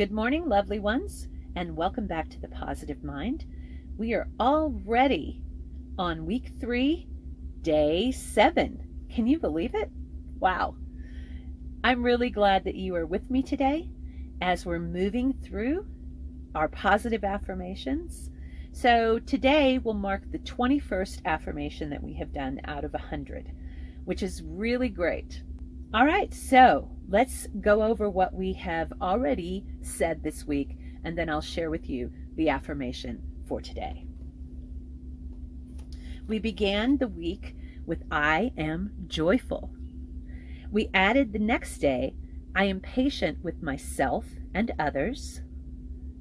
Good morning, lovely ones, and welcome back to the Positive Mind. We are already on week 3, day 7. Can you believe it? Wow. I'm really glad that you are with me today as we're moving through our positive affirmations. So today will mark the 21st affirmation that we have done out of 100, which is really great. All right, so let's go over what we have already said this week, and then I'll share with you the affirmation for today. We began the week with I am joyful. We added the next day, I am patient with myself and others.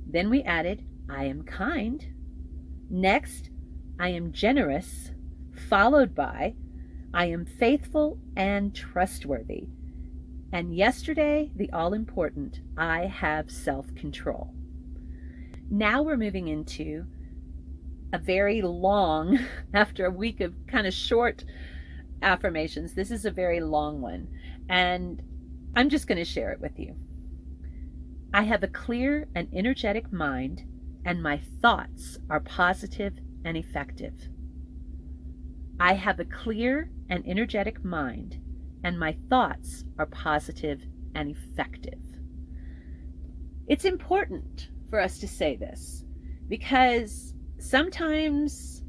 Then we added, I am kind. Next, I am generous, followed by, I am faithful and trustworthy. And yesterday, the all-important, I have self-control. Now we're moving into a very long, after a week of kind of short affirmations, this is a very long one. And I'm just going to share it with you. I have a clear and energetic mind, and my thoughts are positive and effective. I have a clear and energetic mind, and my thoughts are positive and effective. It's important for us to say this because sometimes,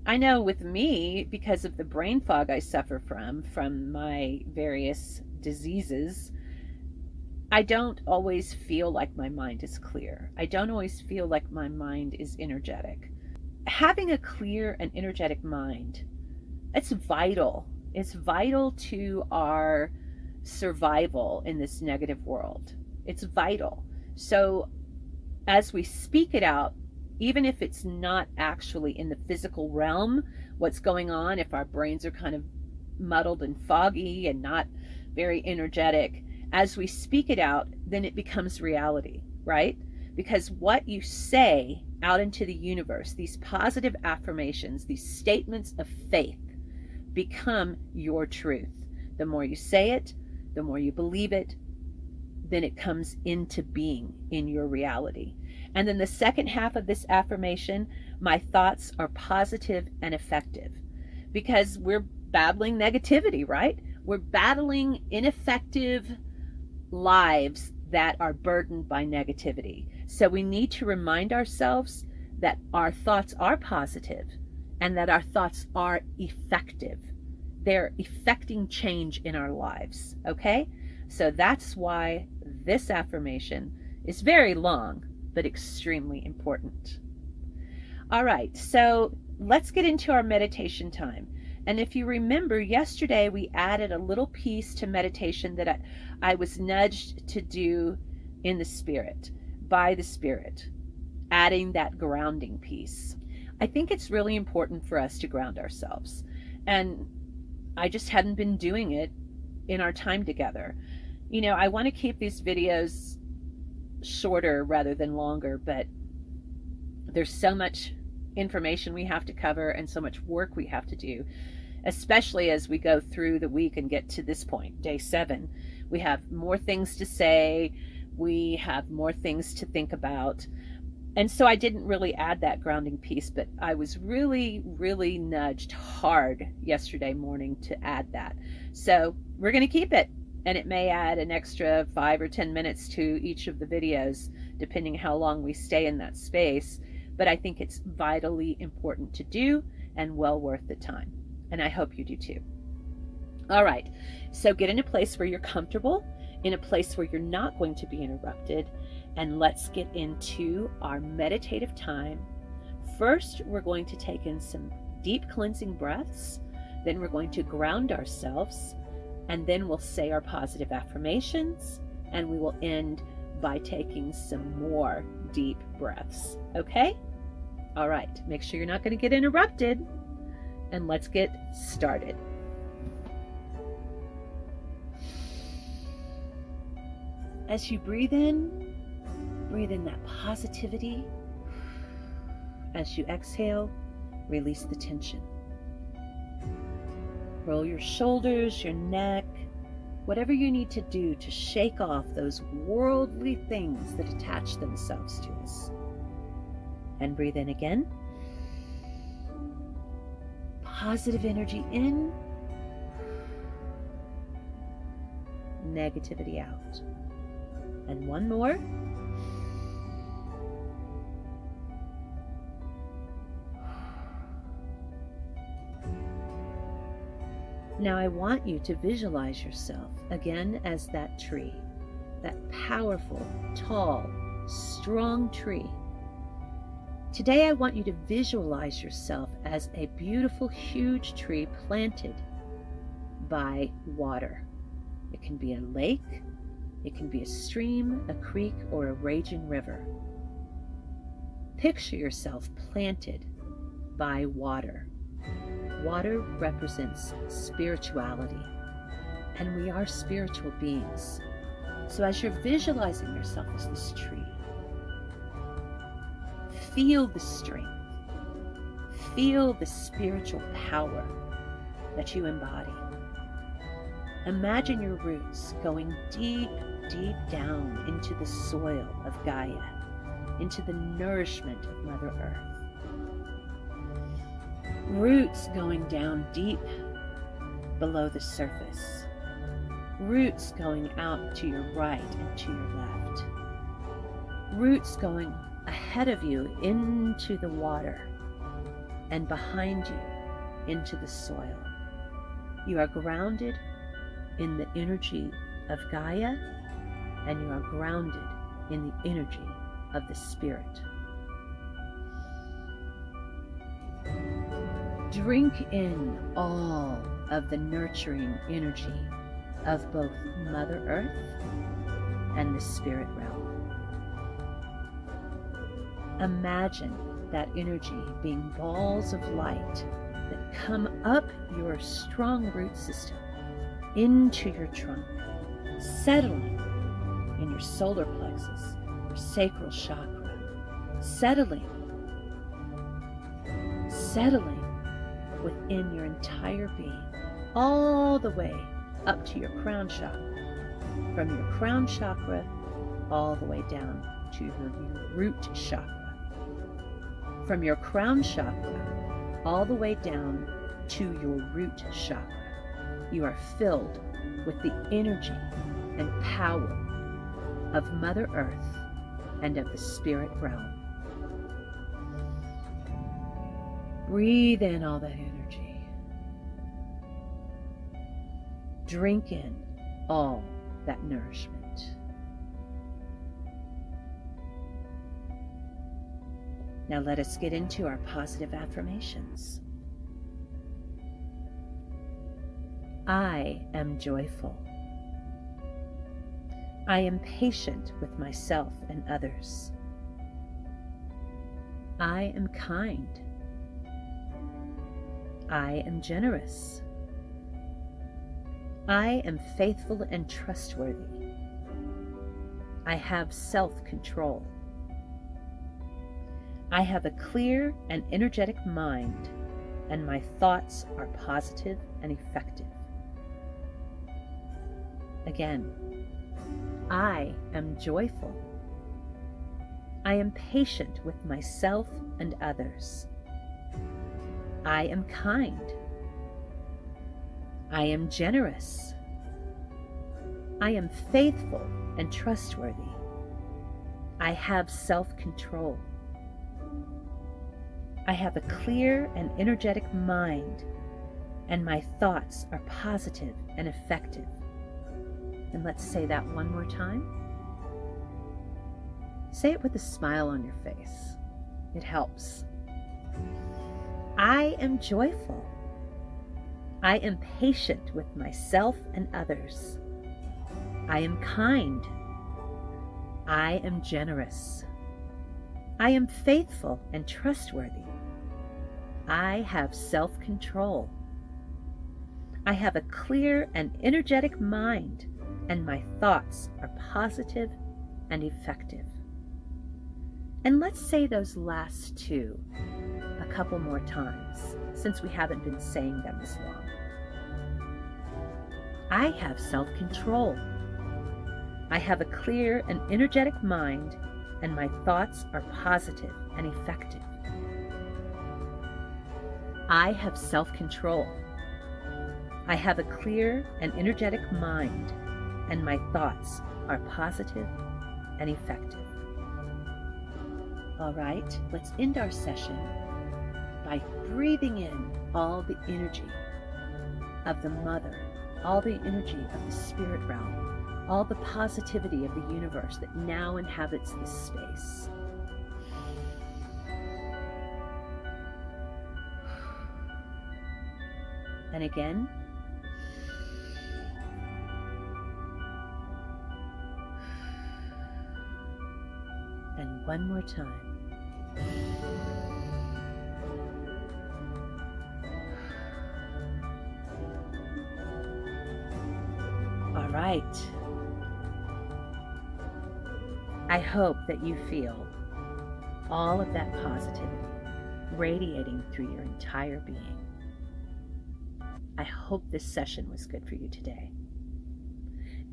I know with me, because of the brain fog I suffer from my various diseases, I don't always feel like my mind is clear. I don't always feel like my mind is energetic. Having a clear and energetic mind, it's vital. It's vital to our survival in this negative world. It's vital. So as we speak it out, even if it's not actually in the physical realm, what's going on, if our brains are kind of muddled and foggy and not very energetic, as we speak it out, then it becomes reality, right? Because what you say out into the universe, these positive affirmations, these statements of faith, become your truth. The more you say it, the more you believe it, then it comes into being in your reality. And then the second half of this affirmation, my thoughts are positive and effective, because we're battling negativity, right? We're battling ineffective lives that are burdened by negativity. So we need to remind ourselves that our thoughts are positive and that our thoughts are effective. They're effecting change in our lives, okay? So that's why this affirmation is very long, but extremely important. All right, so let's get into our meditation time. And if you remember, yesterday we added a little piece to meditation that I was nudged to do in the Spirit, by the Spirit, adding that grounding piece. I think it's really important for us to ground ourselves. And I just hadn't been doing it in our time together. You know, I want to keep these videos shorter rather than longer, but there's so much information we have to cover and so much work we have to do, especially as we go through the week and get to this point, day 7. We have more things to say, we have more things to think about. And so I didn't really add that grounding piece, but I was really, really nudged hard yesterday morning to add that. So we're going to keep it. And it may add an extra 5 or 10 minutes to each of the videos, depending how long we stay in that space. But I think it's vitally important to do and well worth the time. And I hope you do too. All right, so get in a place where you're comfortable, in a place where you're not going to be interrupted, and let's get into our meditative time. First, we're going to take in some deep cleansing breaths. Then we're going to ground ourselves, and then we'll say our positive affirmations, and we will end by taking some more deep breaths. Okay? All right, make sure you're not going to get interrupted, and let's get started. As you breathe in that positivity. As you exhale, release the tension. Roll your shoulders, your neck, Whatever you need to do to shake off those worldly things that attach themselves to us. And breathe in again. Positive energy in. Negativity out. And one more. Now I want you to visualize yourself again as that tree, that powerful, tall, strong tree. Today I want you to visualize yourself as a beautiful, huge tree planted by water. It can be a lake, it can be a stream, a creek, or a raging river. Picture yourself planted by water. Water represents spirituality, and we are spiritual beings. So as you're visualizing yourself as this tree, feel the strength, feel the spiritual power that you embody. Imagine your roots going deep, deep down into the soil of Gaia, into the nourishment of Mother Earth. Roots going down deep below the surface. Roots going out to your right and to your left. Roots going ahead of you into the water and behind you into the soil. You are grounded in the energy of Gaia, and you are grounded in the energy of the Spirit. Drink in all of the nurturing energy of both Mother Earth and the spirit realm. Imagine that energy being balls of light that come up your strong root system into your trunk, settling in your solar plexus, your sacral chakra, settling within your entire being, all the way up to your crown chakra, from your crown chakra all the way down to your root chakra, from your crown chakra all the way down to your root chakra. You are filled with the energy and power of Mother Earth and of the spirit realm. Breathe in all that energy. Drink in all that nourishment. Now let us get into our positive affirmations. I am joyful. I am patient with myself and others. I am kind. I am generous. I am faithful and trustworthy. I have self-control. I have a clear and energetic mind, and my thoughts are positive and effective. Again, I am joyful. I am patient with myself and others. I am kind. I am generous. I am faithful and trustworthy. I have self-control. I have a clear and energetic mind, and my thoughts are positive and effective. And let's say that one more time. Say it with a smile on your face. It helps. I am joyful. I am patient with myself and others. I am kind. I am generous. I am faithful and trustworthy. I have self-control. I have a clear and energetic mind, and my thoughts are positive and effective. And let's say those last two a couple more times, since we haven't been saying them as long. I have self-control. I have a clear and energetic mind, and my thoughts are positive and effective. I have self-control. I have a clear and energetic mind, and my thoughts are positive and effective. All right, let's end our session by breathing in all the energy of the Mother, all the energy of the spirit realm, all the positivity of the universe that now inhabits this space. And again. And one more time. All right. I hope that you feel all of that positivity radiating through your entire being. I hope this session was good for you today.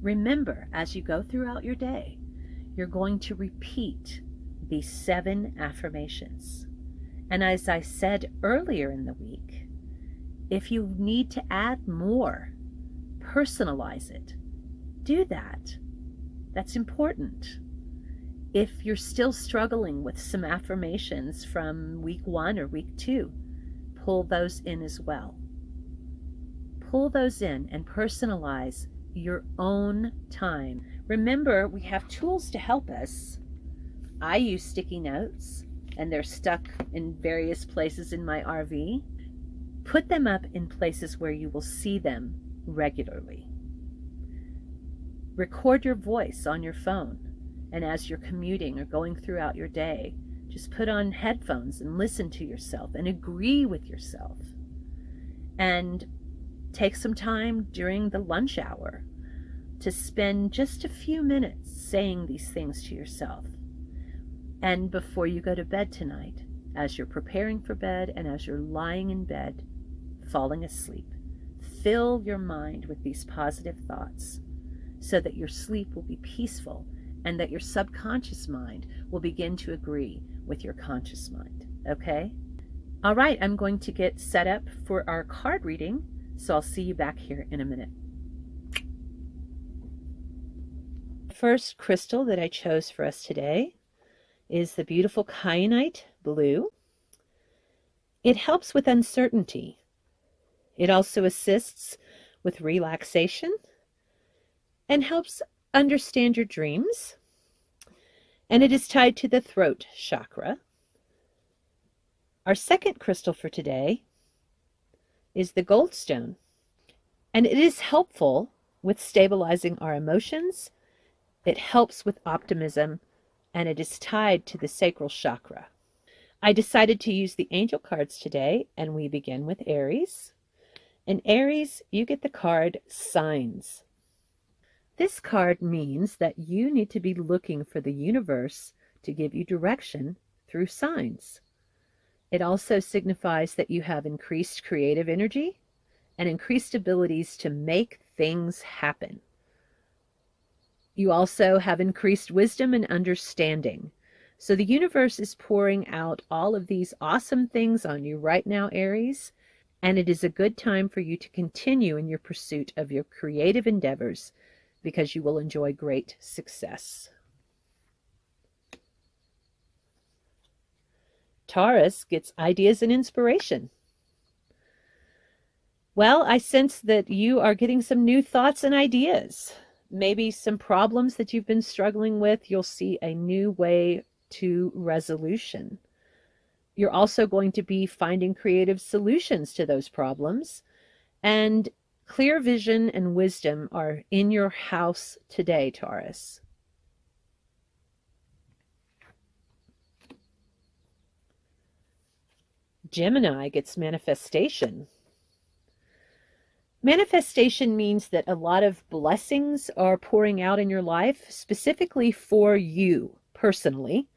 Remember, as you go throughout your day, you're going to repeat these 7 affirmations. And as I said earlier in the week, if you need to add more, personalize it. Do that. That's important. If you're still struggling with some affirmations from week 1 or week 2, pull those in as well. Pull those in and personalize your own time. Remember, we have tools to help us. I use sticky notes, and they're stuck in various places in my RV. Put them up in places where you will see them regularly. Record your voice on your phone, and as you're commuting or going throughout your day, just put on headphones and listen to yourself and agree with yourself. And take some time during the lunch hour to spend just a few minutes saying these things to yourself. And before you go to bed tonight, as you're preparing for bed and as you're lying in bed, falling asleep, fill your mind with these positive thoughts so that your sleep will be peaceful and that your subconscious mind will begin to agree with your conscious mind. Okay? All right, I'm going to get set up for our card reading, so I'll see you back here in a minute. The first crystal that I chose for us today is the beautiful kyanite blue. It helps with uncertainty. It also assists with relaxation and helps understand your dreams. And it is tied to the throat chakra. Our second crystal for today is the goldstone. And it is helpful with stabilizing our emotions. It helps with optimism, and it is tied to the sacral chakra. I decided to use the angel cards today, and we begin with Aries. In Aries, you get the card Signs. This card means that you need to be looking for the universe to give you direction through signs. It also signifies that you have increased creative energy and increased abilities to make things happen. You also have increased wisdom and understanding. So the universe is pouring out all of these awesome things on you right now, Aries, and it is a good time for you to continue in your pursuit of your creative endeavors because you will enjoy great success. Taurus gets ideas and inspiration. Well, I sense that you are getting some new thoughts and ideas. Maybe some problems that you've been struggling with, you'll see a new way to resolution. You're also going to be finding creative solutions to those problems. And clear vision and wisdom are in your house today, Taurus. Gemini gets manifestation. Manifestation means that a lot of blessings are pouring out in your life, specifically for you personally,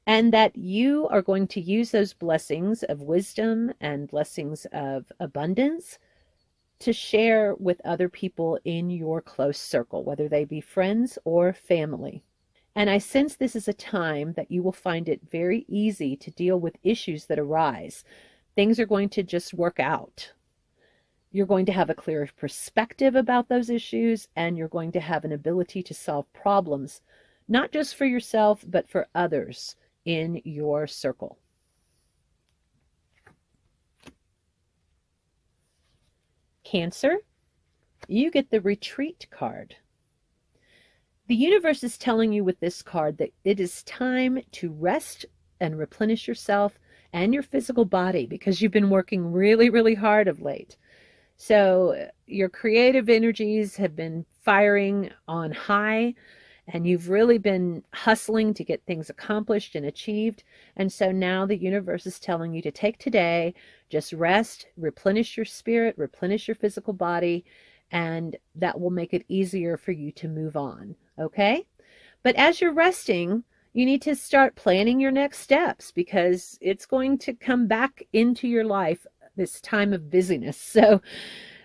and that you are going to use those blessings of wisdom and blessings of abundance to share with other people in your close circle, whether they be friends or family. And I sense this is a time that you will find it very easy to deal with issues that arise. Things are going to just work out. You're going to have a clearer perspective about those issues, and you're going to have an ability to solve problems, not just for yourself, but for others in your circle. Cancer, you get the Retreat card. The universe is telling you with this card that it is time to rest and replenish yourself and your physical body, because you've been working really, really hard of late. So your creative energies have been firing on high, and you've really been hustling to get things accomplished and achieved. And so now the universe is telling you to take today, just rest, replenish your spirit, replenish your physical body, and that will make it easier for you to move on. Okay? But as you're resting, you need to start planning your next steps, because it's going to come back into your life this time of busyness. So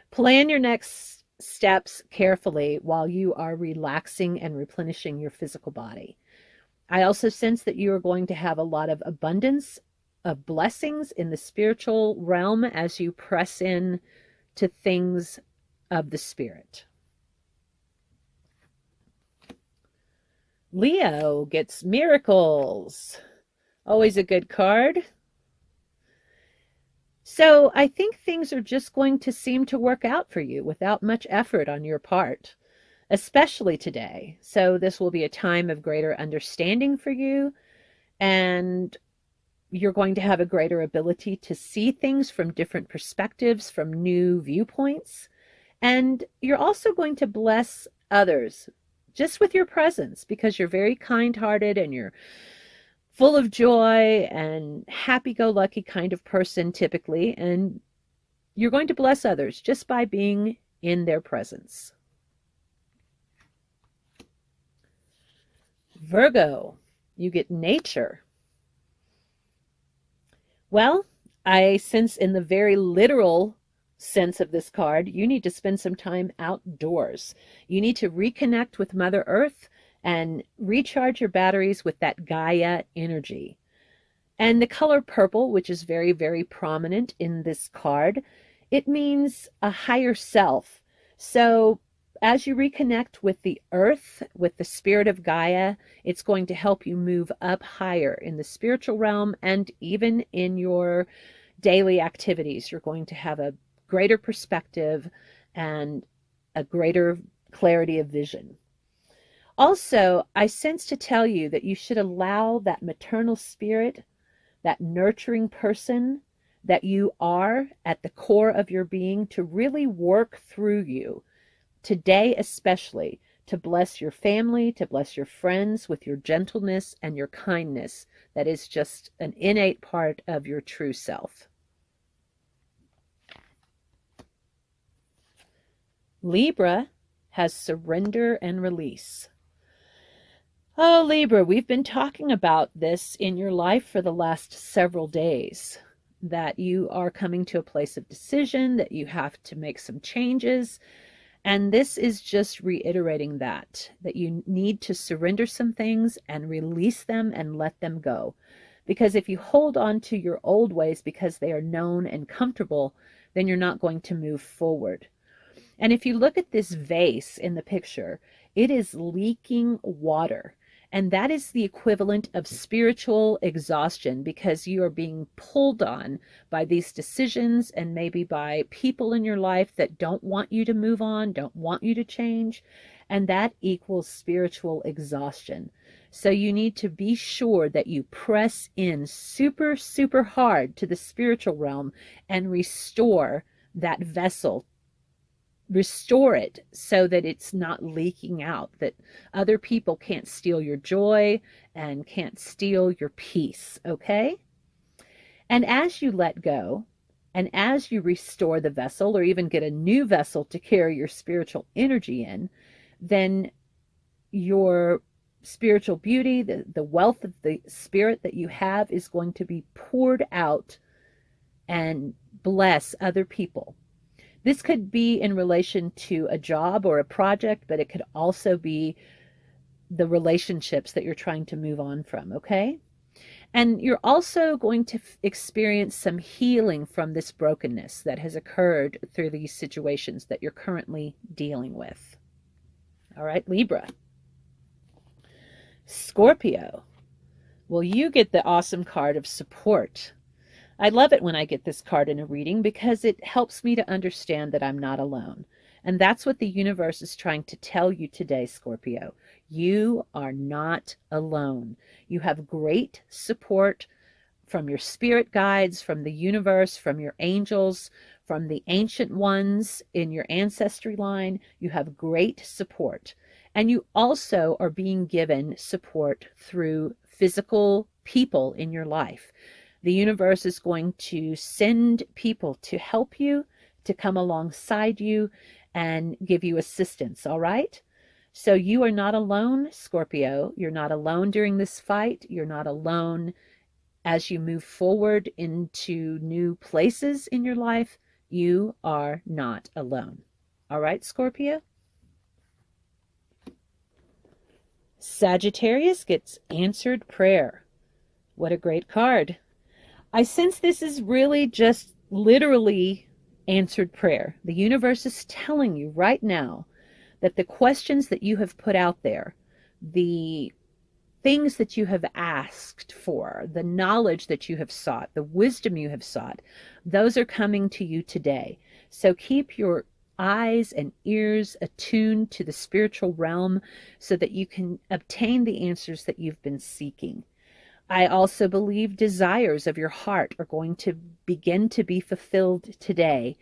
plan your next steps carefully while you are relaxing and replenishing your physical body. I also sense that you are going to have a lot of abundance of blessings in the spiritual realm as you press in to things of the spirit. Leo gets Miracles. Always a good card. So I think things are just going to seem to work out for you without much effort on your part, especially today. So this will be a time of greater understanding for you, and you're going to have a greater ability to see things from different perspectives, from new viewpoints. And you're also going to bless others just with your presence, because you're very kind-hearted and you're full of joy and happy-go-lucky kind of person typically, and you're going to bless others just by being in their presence. Virgo, you get Nature. Well, I sense in the very literal sense of this card, you need to spend some time outdoors. You need to reconnect with Mother Earth and recharge your batteries with that Gaia energy. And the color purple, which is very, very prominent in this card, it means a higher self. So as you reconnect with the earth, with the spirit of Gaia, it's going to help you move up higher in the spiritual realm, and even in your daily activities. You're going to have a greater perspective and a greater clarity of vision. Also, I sense to tell you that you should allow that maternal spirit, that nurturing person that you are at the core of your being, to really work through you today, especially to bless your family, to bless your friends with your gentleness and your kindness. That is just an innate part of your true self. Libra has Surrender and Release. Oh, Libra, we've been talking about this in your life for the last several days, that you are coming to a place of decision, that you have to make some changes. And this is just reiterating that you need to surrender some things and release them and let them go. Because if you hold on to your old ways because they are known and comfortable, then you're not going to move forward. And if you look at this vase in the picture, it is leaking water. And that is the equivalent of spiritual exhaustion, because you are being pulled on by these decisions and maybe by people in your life that don't want you to move on, don't want you to change. And that equals spiritual exhaustion. So you need to be sure that you press in super, super hard to the spiritual realm and restore that vessel. Restore it so that it's not leaking out, that other people can't steal your joy and can't steal your peace, okay? And as you let go, and as you restore the vessel, or even get a new vessel to carry your spiritual energy in, then your spiritual beauty, the wealth of the spirit that you have, is going to be poured out and bless other people. This could be in relation to a job or a project, but it could also be the relationships that you're trying to move on from, okay? And you're also going to experience some healing from this brokenness that has occurred through these situations that you're currently dealing with. All right, Libra. Scorpio. Well, you get the awesome card of support. I love it when I get this card in a reading because it helps me to understand that I'm not alone. And that's what the universe is trying to tell you today, Scorpio. You are not alone. You have great support from your spirit guides, from the universe, from your angels, from the ancient ones in your ancestry line. You have great support. And you also are being given support through physical people in your life. The universe is going to send people to help you, to come alongside you and give you assistance, all right? So you are not alone, Scorpio. You're not alone during this fight. You're not alone as you move forward into new places in your life. You are not alone. All right, Scorpio? Sagittarius gets answered prayer. What a great card. I sense this is really just literally answered prayer. The universe is telling you right now that the questions that you have put out there, the things that you have asked for, the knowledge that you have sought, the wisdom you have sought, those are coming to you today. So keep your eyes and ears attuned to the spiritual realm so that you can obtain the answers that you've been seeking. I also believe desires of your heart are going to begin to be fulfilled today.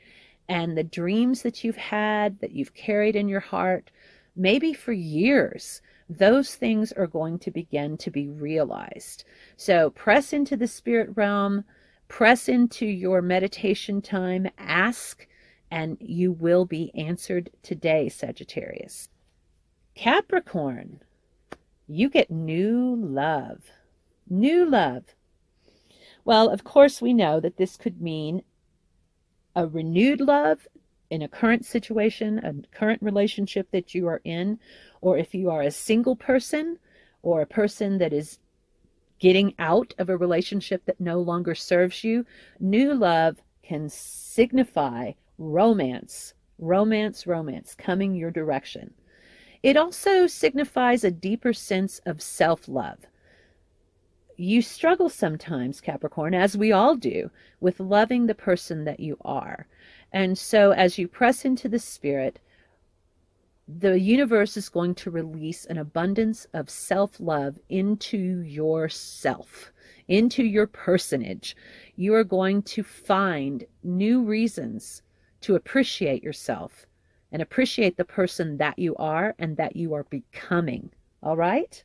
And the dreams that you've had, that you've carried in your heart, maybe for years, those things are going to begin to be realized. So press into the spirit realm, press into your meditation time, ask, and you will be answered today, Sagittarius. Capricorn, you get new love. New love. Well, of course, we know that this could mean a renewed love in a current situation, a current relationship that you are in, or if you are a single person or a person that is getting out of a relationship that no longer serves you, new love can signify romance, romance coming your direction. It also signifies a deeper sense of self-love. You struggle sometimes, Capricorn, as we all do, with loving the person that you are. And so as you press into the spirit, the universe is going to release an abundance of self-love into yourself, into your personage. You are going to find new reasons to appreciate yourself and appreciate the person that you are and that you are becoming. All right?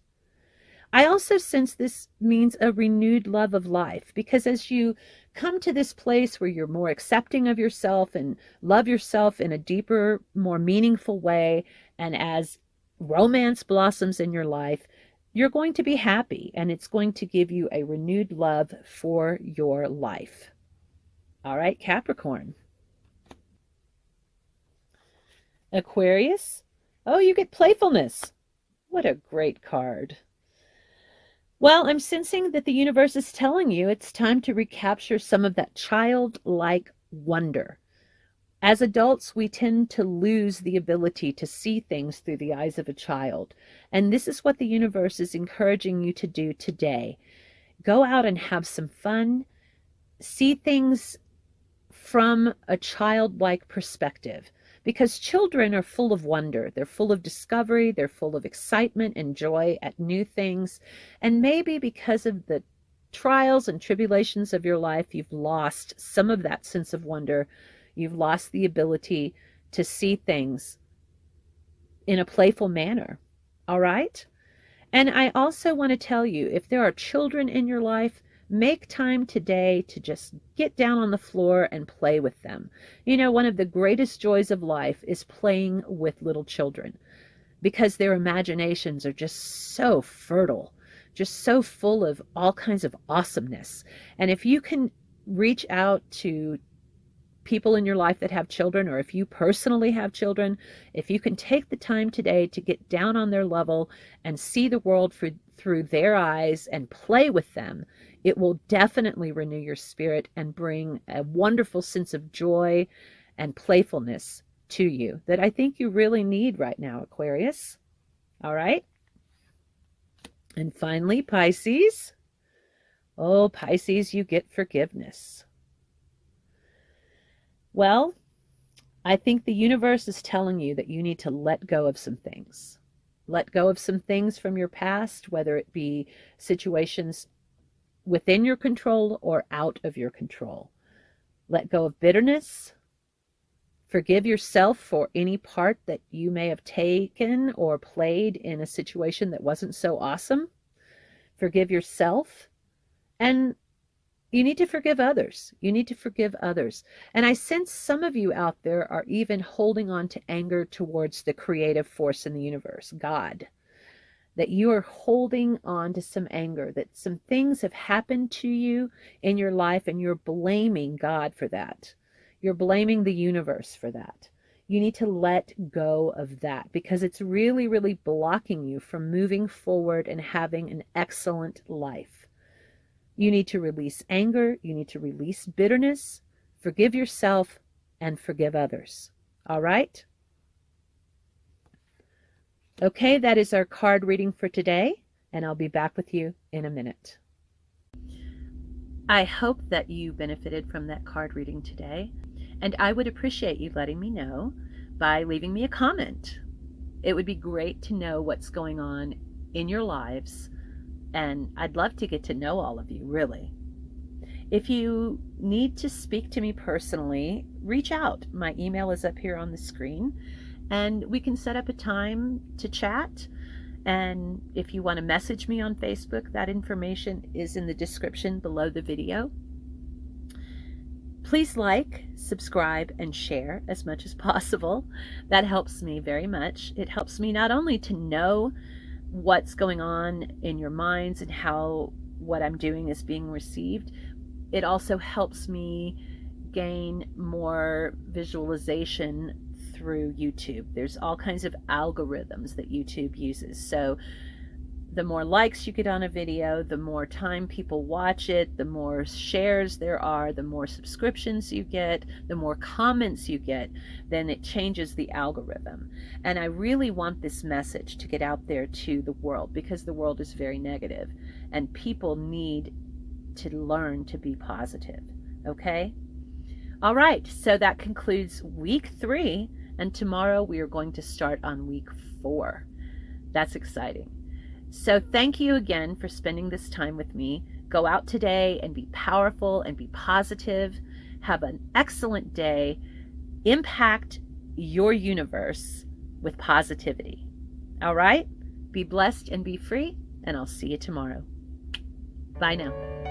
I also sense this means a renewed love of life, because as you come to this place where you're more accepting of yourself and love yourself in a deeper, more meaningful way, and as romance blossoms in your life, you're going to be happy, and it's going to give you a renewed love for your life. All right, Capricorn. Aquarius. Oh, you get playfulness. What a great card. Well, I'm sensing that the universe is telling you it's time to recapture some of that childlike wonder. As adults, we tend to lose the ability to see things through the eyes of a child. And this is what the universe is encouraging you to do today. Go out and have some fun. See things from a childlike perspective. Because children are full of wonder. They're full of discovery. They're full of excitement and joy at new things. And maybe because of the trials and tribulations of your life, you've lost some of that sense of wonder. You've lost the ability to see things in a playful manner. All right? And I also want to tell you, if there are children in your life, make time today to just get down on the floor and play with them. You know, one of the greatest joys of life is playing with little children, because their imaginations are just so fertile, just so full of all kinds of awesomeness. And if you can reach out to people in your life that have children, or if you personally have children, if you can take the time today to get down on their level and see the world through their eyes and play with them, it will definitely renew your spirit and bring a wonderful sense of joy and playfulness to you that I think you really need right now, Aquarius. All right. And finally, Pisces. Oh, Pisces, you get forgiveness. Well, I think the universe is telling you that you need to let go of some things. Let go of some things from your past, whether it be situations within your control or out of your control. Let go of bitterness. Forgive yourself for any part that you may have taken or played in a situation that wasn't so awesome. Forgive yourself. And you need to forgive others. You need to forgive others. And I sense some of you out there are even holding on to anger towards the creative force in the universe, God. That you are holding on to some anger, that some things have happened to you in your life and you're blaming God for that. You're blaming the universe for that. You need to let go of that because it's really, really blocking you from moving forward and having an excellent life. You need to release anger. You need to release bitterness, forgive yourself, and forgive others. All right? Okay, that is our card reading for today, and I'll be back with you in a minute. I hope that you benefited from that card reading today, and I would appreciate you letting me know by leaving me a comment. It would be great to know what's going on in your lives, and I'd love to get to know all of you, really. If you need to speak to me personally, reach out. My email is up here on the screen, and we can set up a time to chat. And if you want to message me on Facebook, that information is in the description below the video. Please like, subscribe, and share as much as possible. That helps me very much. It helps me not only to know what's going on in your minds and how what I'm doing is being received, it also helps me gain more visualization through YouTube. There's all kinds of algorithms that YouTube uses. So the more likes you get on a video, the more time people watch it, the more shares there are, the more subscriptions you get, the more comments you get, then it changes the algorithm. And I really want this message to get out there to the world because the world is very negative and people need to learn to be positive. Okay? All right, so that concludes week 3, and tomorrow we are going to start on week 4. That's exciting. So thank you again for spending this time with me. Go out today and be powerful and be positive. Have an excellent day. Impact your universe with positivity. All right? Be blessed and be free, and I'll see you tomorrow. Bye now.